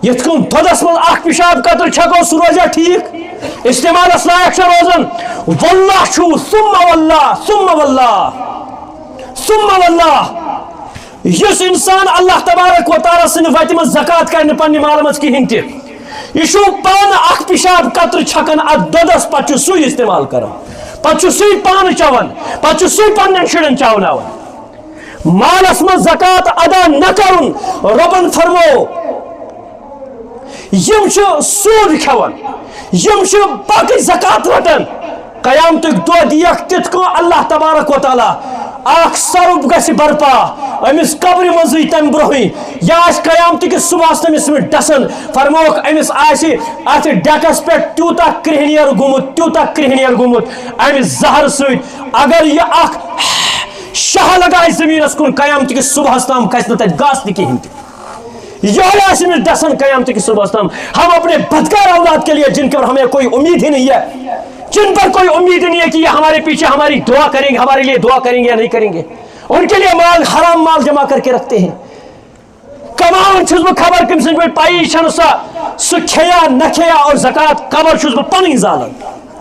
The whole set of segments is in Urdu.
یت کن دودس من اخ پیشاب قطر چھکو سہ روزیا ٹھیک استعمالس لائق روزان واللہ چھو ثم واللہ ثم واللہ ثم واللہ یس انسان اللہ تبارک و تعالی سن وتہ من زکات کرنے پنہ مال مز کہین تہ یہ پان اخ پیشاب قطر چھکن ات دودس پتہ سُے استعمال کران پتہ سُے پان چوان پتہ سُے پنن شرن چاوناوان مالس من زکات ادا نہ کرن ربن فرمو یم سود کھوان یم باقی زکات رٹان قیامتک دہ دیکھ تت کو اللہ تبارک و تعالی اخ سرب گژھِ برپا امس قبر مزے تم برہی یا قیامتک صبح تمس ڈسن فرموک امس ات ڈیکس پہ تیوتہ کرہنیر گومت امس زہر ست اگر یہ اخ شاہ لگائے زمینس کن قیامتک صبح تام کھس نہ تت گاس تہ کہین یہ ڈسن قیامتک صبح تام ہم اپنے بدکار اولاد کے لیے جن پر ہمیں کوئی امید ہی نہیں ہے جن پر کوئی امید نہیں ہے کہ یہ ہمارے پیچھے ہماری دعا کریں گے ہمارے لیے دعا کریں گے یا نہیں کریں گے ان کے لیے مال حرام مال جمع کر کے رکھتے ہیں کمان چھس بہ خبر کم سن پائی چھن سہ کھیا نہ کھیا اور زکات قبر چھس بہ پنی زالن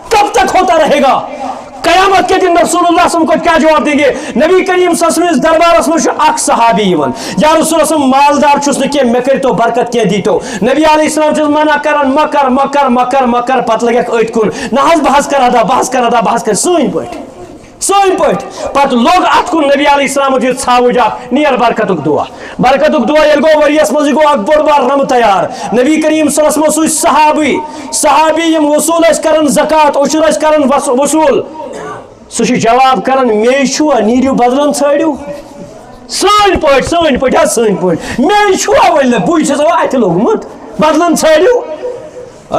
کب تک ہوتا رہے گا قیامت کے دن رسول اللہ صلی اللہ علیہ وسلم کو کیا جواب دیں گے نبی کریم صلی اللہ علیہ وسلم دربارس مجھ اخ صحابی یوان یا رسول اللہ صلی اللہ علیہ وسلم مالدار چھس نہ کی مے کرتو برکت کی دیتو نبی علیہ السلام چھس منع کران مکر مکر مکر مکر پت لگک ات کن نہ حظ بحث کر ادا سین پٹ پت لوگ ات کن نبی علیہ السلام دیت ژھاوج اخ نیر برکتک دعا یل گو وریس مز گو اخ بوڑ بار رم تیار نبی کریم صلی اللہ علیہ وسلم صحابی یم وصول اس کرن زکات عشر اس کرن وصول سہ جواب کران مے چھوا نیرو بدلن ژھاڑو سین پٹ مے چھوا ول بوئی چھس اتھ لوگمت بدلن ژھاڑو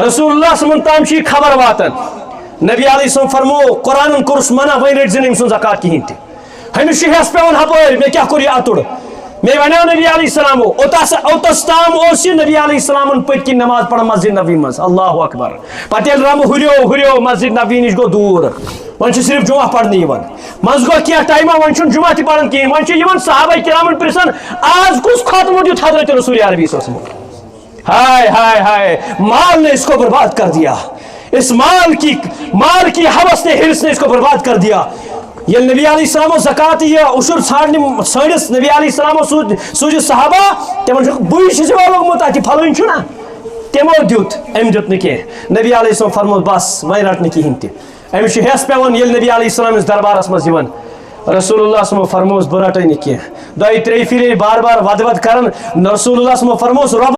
رسول اللہ صلی اللہ علیہ وسلم تام چھ خبر واتن نبی علیہ السلام فرمو قرآن کورس منع ون رٹ زن سن زکات کہین تہ ہمس ہس پیون ہپر مے کیا کور یہ اتر مے ونیو نبی علیہ السلام اوتس تام اس نبی علیہ السلام پت کن نماز پڑھ مسجد نبی مز اللہ اکبر پتہ یل رم ہریو مسجد نبی نش گو دور ون صرف جمعہ پڑھنے مز گو کی ٹائمہ ون جمعہ تہ پڑھان کہین ون صحابہ کرامن پرسان آج کس خاتمہ دیت حضرت رسول عربی صلی اللہ علیہ وسلم ہائے ہائے ہائے مال نے اس کو برباد کر دیا اس مال کی حوث نے ہرس نے اس کو برباد کر دیا یہ نبی علیہ السلام زکات یہ عشر ژھانڈنس نبی علیہ السلام سوج صحابہ تمن بوئی چھ لوگمت اتہ پھلن چھنا تمو دیت ام دیت نہ کینٛہہ نبی علیہ السلام فرمو بس وۄنۍ رٹ نہٕ کہین تہ امس ہس پیون یل نبی علیہ السلام دربارس مز رسول اللہ صلی اللہ علیہ وسلم فرموس بہ رٹے نہ کینٛہہ دۄیہِ ترٛیٚیہِ پھرِ بار بار ود کران رسول اللہ صلی اللہ علیہ وسلم فرموس رب